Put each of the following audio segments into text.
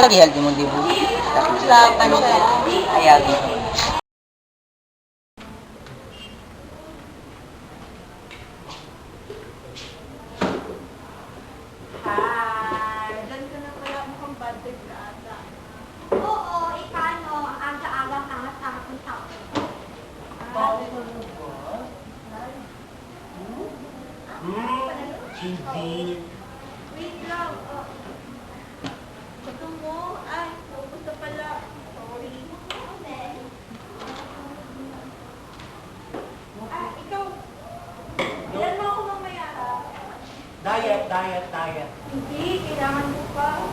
lagi healthy mo, di ba? Tapos sa ano ko, ayagi. Hi! Diyan ka na pala, mukhang bad trip ka ata. Oo, ikano, aga-agang angat-angat ng tao. Cheesy. Wait lang. Gusto mo? Ay, naubos na pala. Sorry. Ay, ikaw. Ilan mo ako mamaya? Diet, diet, diet. Hindi, kailangan mo pa.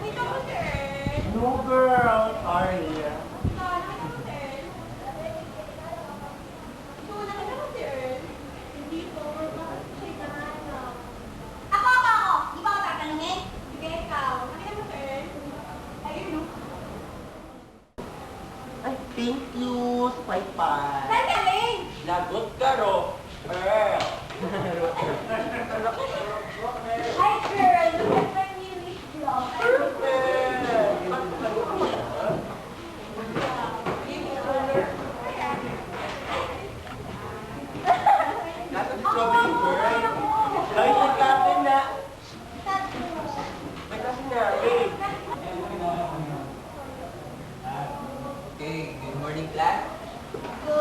Nakita mo, sir? No girl, sorry. Nakita mo, sir? Ito, nakita mo, sir? Hindi po, siya hinahanap. Ako! Di ba ako tatanungin? Sige, ikaw. Nakita mo, sir? Ayun, no? Ay, thank you. Spy-pie. Saan galing? Lagot ka, ro. Girl. Hi, girl. Look at my new lip gloss. Nasa strawberry girl. Ay, nagkasin na. Nagkasin na, babe. Okay, good morning class. So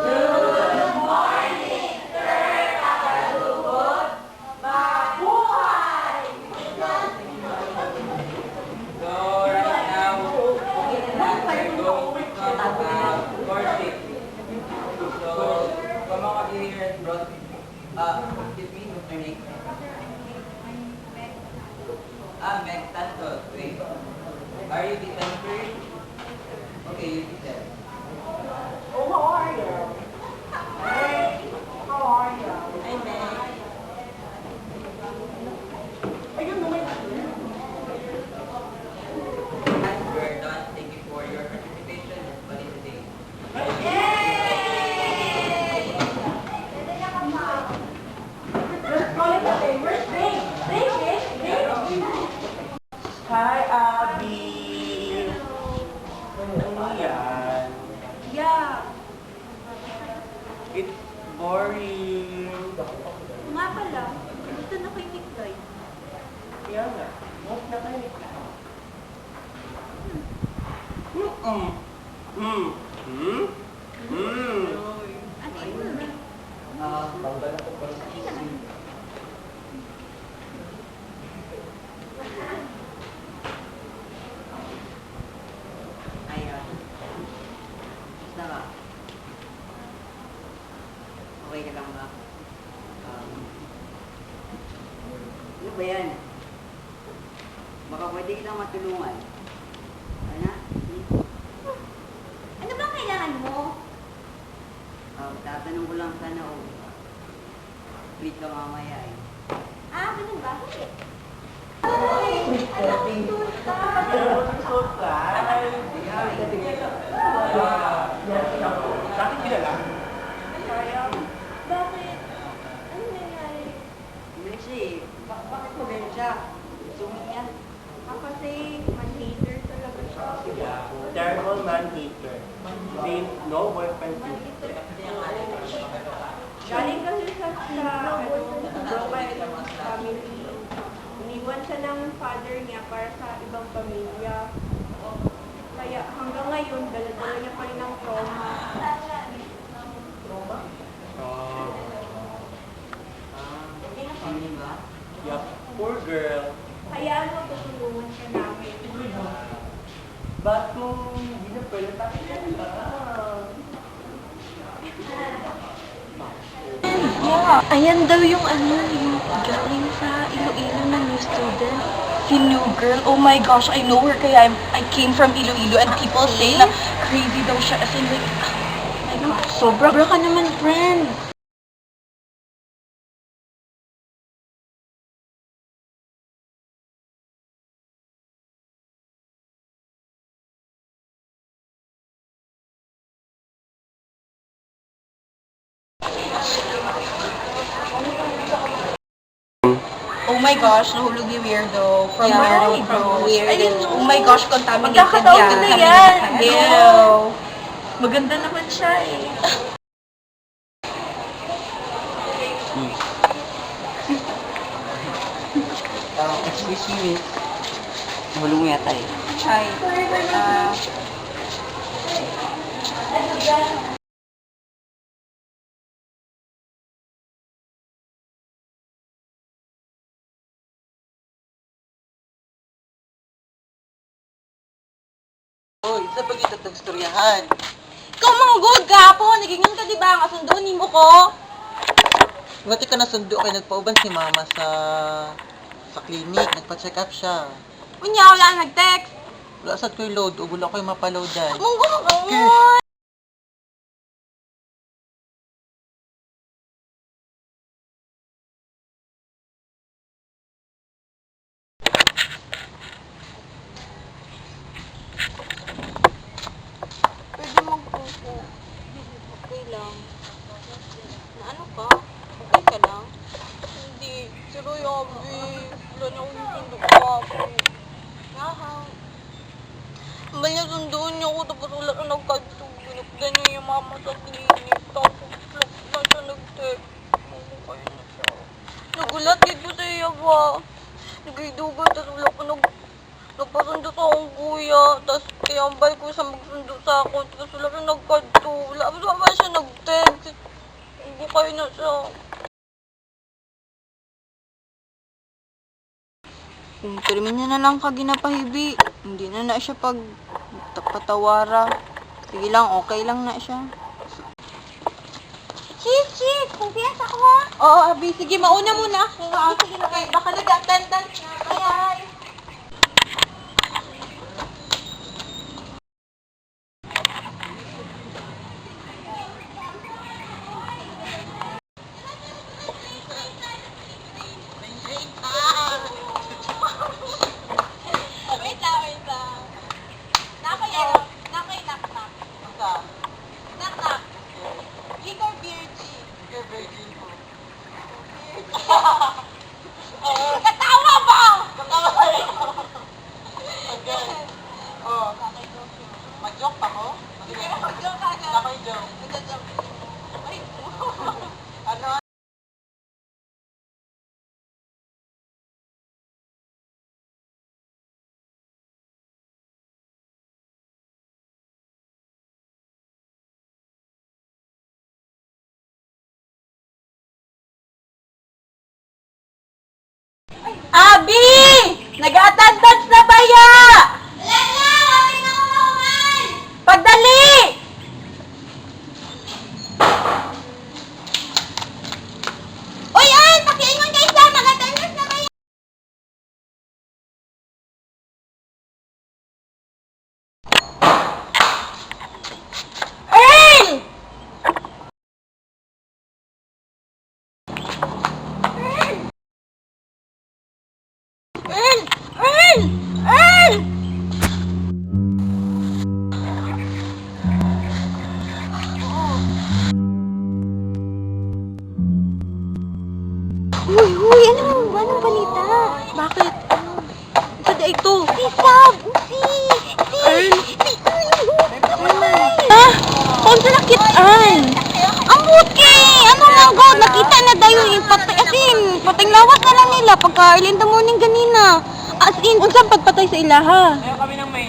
right now, we're going to talk about courtship. So, come on here and brought, excuse me, what's your name? Meg Santos, wait. Are you the center? Okay, you be there. Oh, how are you? Hey, how are you? Hi, Meg. Ayun, naman. As we're done, thank you for your participation in study today. Let's call it a day. Where's Dave? Hi, Abby. Ano yan? Yeah. It's boring. Nga pala, gusto na kay Nicktoy. Kaya nga, huwag na kayo. Ano yun? Banggal ako pa. Ayan. Basta ba? Okay ka lang ba? Ano ba yan? Baka pwede kitang matulungan. Ano? Ano ba kailangan mo? Tatanong ko lang sana o free ka mamaya eh. Ah, ganun ba? Hindi. Bakit kilala? Bakit? Ano nangyari? Hindi siya eh. Bakit mo ganyan siya? Sungit niya. Kasi man-hater talaga siya. Terrible man-hater. With no boyfriend. Galing kasi siya sa broken family. Iniwan siya ng father niya para sa ibang pamilya. Kaya hanggang ngayon, dala-dala niya pa rin ang trauma. Trauma? Hindi ba? Yup. Poor girl. Hayaan mo, tutulungan ka namin. Ba't kung hindi na pwede tayo Ayan daw yung yung galing sa Iloilo na new student. Si new girl. Oh my gosh, I know her kaya I came from Iloilo and people say na crazy daw siya. As in like, oh my gosh, sobra ka naman, friend. Oh my gosh, nahulog ni Weirdo. From Yeah, Weirdo from Bros. Weirdo. Ayun, oh my gosh, contaminated Magkakataon yan. na yan. Ew. Maganda naman siya eh. Excuse me, miss. Nahulog mo yata eh. Ay, Hoy, sa pagkita itong storyahan. ikaw mga good ka po. Nagingan ka, di ba? Kasunduan mo ko. Ngati ka nasundo kay nagpauban si mama sa clinic. Nagpa-check up siya. Unya, wala na nag-text. Wala sad ko'y load. O wala ko'y mapaload dyan. Munggo mo. Pwede magpupo. Okay lang. Na ano ka? Okay ka lang? Hindi. Pero yabi. Wala na akong sundo ka. Nahang. Mbal niya sundoon niya ako tapos wala na nagkatulog. Ganyan yung mama sa clinic. Tapos wala siya nag-text. Kayo na siya. Nagulat dito sa iya ba? Nagaidugan tapos wala ko nagpasundo sa akong kuya. Tapos iambay ko siya magsundo sa akin. Tapos wala na nagkatulog. Tapos wala siya nag-text. Hindi kayo na siya. Pero niya na lang ka ginapahibi. Hindi na siya patawara. Sige lang, okay lang na siya. Chik! Kumpiyansa ko ha? Oo, Abi. Sige, mauna muna. Sige na kayo. Baka nag-attendant na. Bye! Wait lang. Nakay knock-knock. Knock-knock. Geek or beer G? Katawa ba? Mag-joke pa ko? Sige, mag-joke ka na. Ako'y joke. Mag-joke. Ay, Ano? Abi! Nag-attendance na ba ya? Pagdali! Uy, ay! Pakiingon kayo siya! Nag-attendance na ba ya? Earl! Earl! Uy, anong balita? Bakit? Sada ito? Si Sab! Earl? Ah! Kung sa nakit, Earl! Ang buti! Ano nga God? Nakita na dayo yung pating lawas na lang nila pagka early in the morning ganina. As in, unsang pagpatay sa ilaha?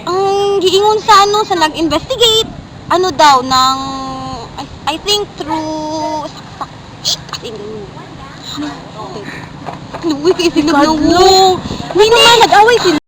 Ang giingon sa sa nag-investigate, daw, ng, I think through, as in, Uy, kayo sila mo. Hindi naman, nag-away sila.